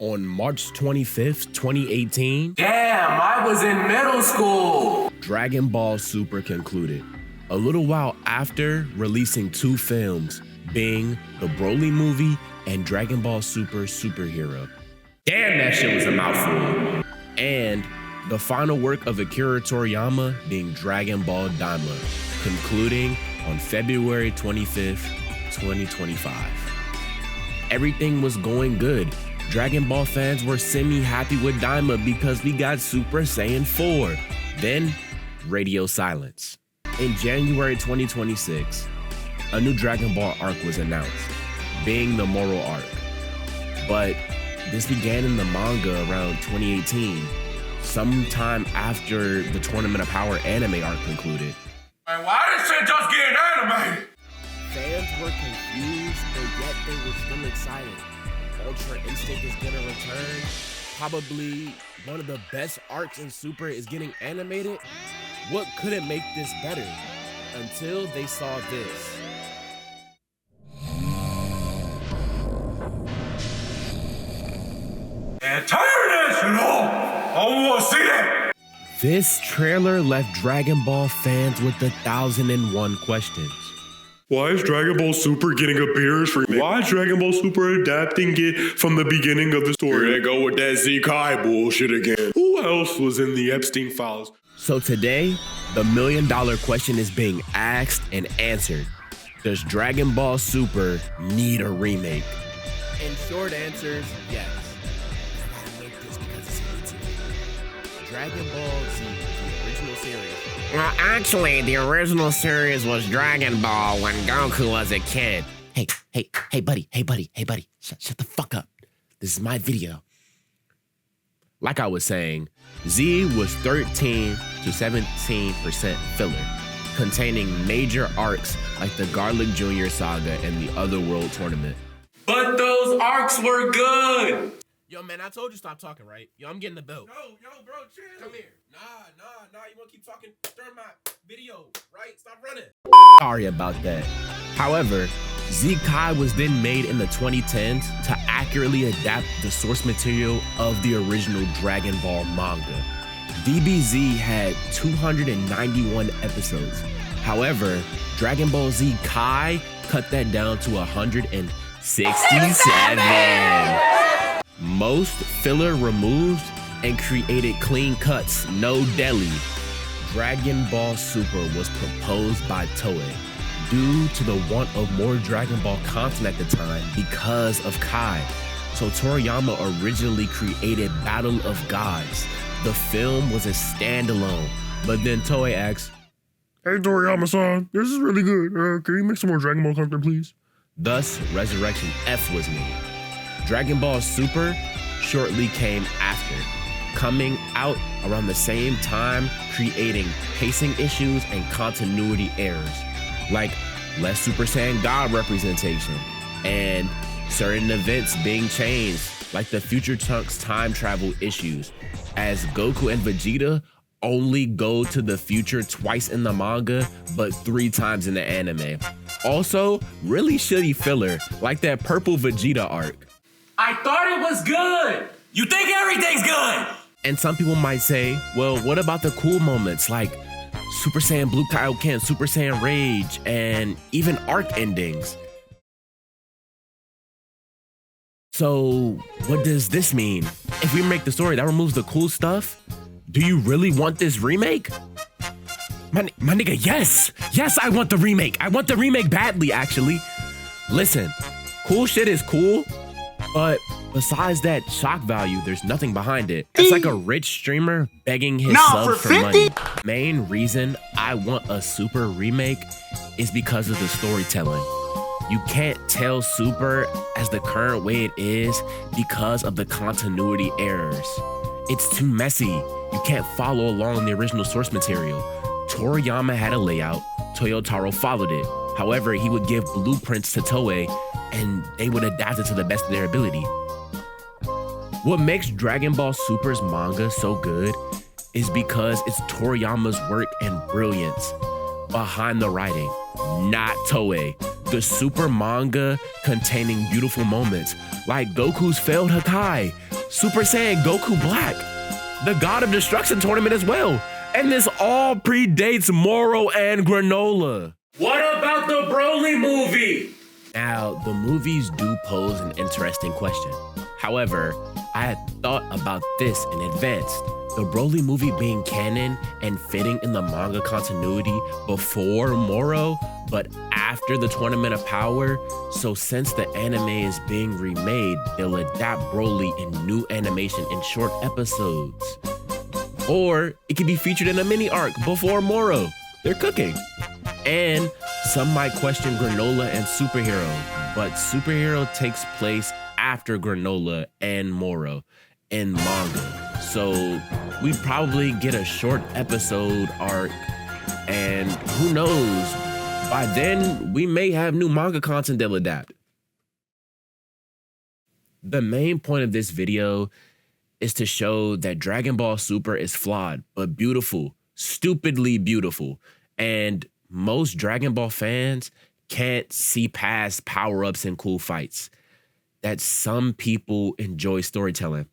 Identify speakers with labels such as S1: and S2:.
S1: On March 25th, 2018,
S2: Damn, I was in middle school.
S1: Dragon Ball Super concluded, a little while after releasing two films, being the Broly movie and Dragon Ball Super Superhero. Damn, that shit was a mouthful. And the final work of Akira Toriyama being Dragon Ball Daima, concluding on February 25th, 2025. Everything was going good. Dragon Ball fans were semi-happy with Daima because we got Super Saiyan 4. Then, radio silence. In January 2026, a new Dragon Ball arc was announced, being the Moral arc. But this began in the manga around 2018, sometime after the Tournament of Power anime arc concluded.
S2: Man, why this shit just getting animated?
S1: Fans were confused, but yet they were still excited. Ultra Instinct is gonna return. Probably one of the best arcs in Super is getting animated. What couldn't make this better? Until they saw this.
S2: Man, turn that shit off! I wanna see that!
S1: This trailer left Dragon Ball fans with 1,001 questions.
S3: Why is Dragon Ball Super getting a Beerus remake? Why is Dragon Ball Super adapting it from the beginning of the story? Here they go with that Z-Kai bullshit again. Who else was in the Epstein files?
S1: So today, the $1,000,000 question is being asked and answered. Does Dragon Ball Super need a remake? And short answers, yes. I gotta make this because it's YouTube. Dragon Ball Z, the original series.
S4: Well, actually, the original series was Dragon Ball when Goku was a kid.
S1: Hey, buddy. Shut the fuck up. This is my video. Like I was saying, Z was 13 to 17% filler, containing major arcs like the Garlic Jr. saga and the Otherworld tournament.
S2: But those arcs were good.
S1: Yo, man, I told you stop talking, right? Yo, I'm getting the belt.
S2: Yo, bro, chill.
S1: Come here. Nah. You wanna keep talking during my video, right? Stop running. Sorry about that. However, Z-Kai was then made in the 2010s to accurately adapt the source material of the original Dragon Ball manga. DBZ had 291 episodes. However, Dragon Ball Z-Kai cut that down to 167. Most filler removed and created clean cuts, no deli. Dragon Ball Super was proposed by Toei due to the want of more Dragon Ball content at the time because of Kai. So Toriyama originally created Battle of Gods. The film was a standalone, but then Toei asked,
S3: Hey Toriyama-san, this is really good. Can you make some more Dragon Ball content, please?
S1: Thus, Resurrection F was made. Dragon Ball Super shortly came after, coming out around the same time, creating pacing issues and continuity errors, like less Super Saiyan God representation, and certain events being changed, like the Future Trunks time travel issues, as Goku and Vegeta only go to the future twice in the manga, but 3 times in the anime. Also, really shitty filler, like that purple Vegeta arc.
S2: I thought it was good. You think everything's good?
S1: And some people might say, well, what about the cool moments like Super Saiyan Blue Kaioken, Super Saiyan Rage, and even arc endings? So what does this mean? If we make the story, that removes the cool stuff? Do you really want this remake? My nigga, yes, I want the remake. I want the remake badly, actually. Listen, cool shit is cool, but besides that shock value, there's nothing behind it. It's like a rich streamer begging his sub for money. Main reason I want a Super remake is because of the storytelling. You can't tell Super as the current way it is because of the continuity errors. It's too messy. You can't follow along the original source material. Toriyama had a layout, Toyotaro followed it. However, he would give blueprints to Toei and they would adapt it to the best of their ability. What makes Dragon Ball Super's manga so good is because it's Toriyama's work and brilliance behind the writing, not Toei. The Super manga containing beautiful moments, like Goku's failed Hakai, Super Saiyan Goku Black, the God of Destruction tournament as well. And this all predates Moro and Granola.
S2: What about the Broly movie?
S1: Now, the movies do pose an interesting question. However, I had thought about this in advance. The Broly movie being canon and fitting in the manga continuity before Moro, but after the Tournament of Power. So since the anime is being remade, they'll adapt Broly in new animation in short episodes. Or it could be featured in a mini arc before Moro. They're cooking. And some might question Granola and Superhero, but Superhero takes place after Granola and Moro in manga. So we probably get a short episode arc, and who knows, by then we may have new manga content they'll adapt. The main point of this video is to show that Dragon Ball Super is flawed, but beautiful, stupidly beautiful. And most Dragon Ball fans can't see past power-ups and cool fights. That some people enjoy storytelling.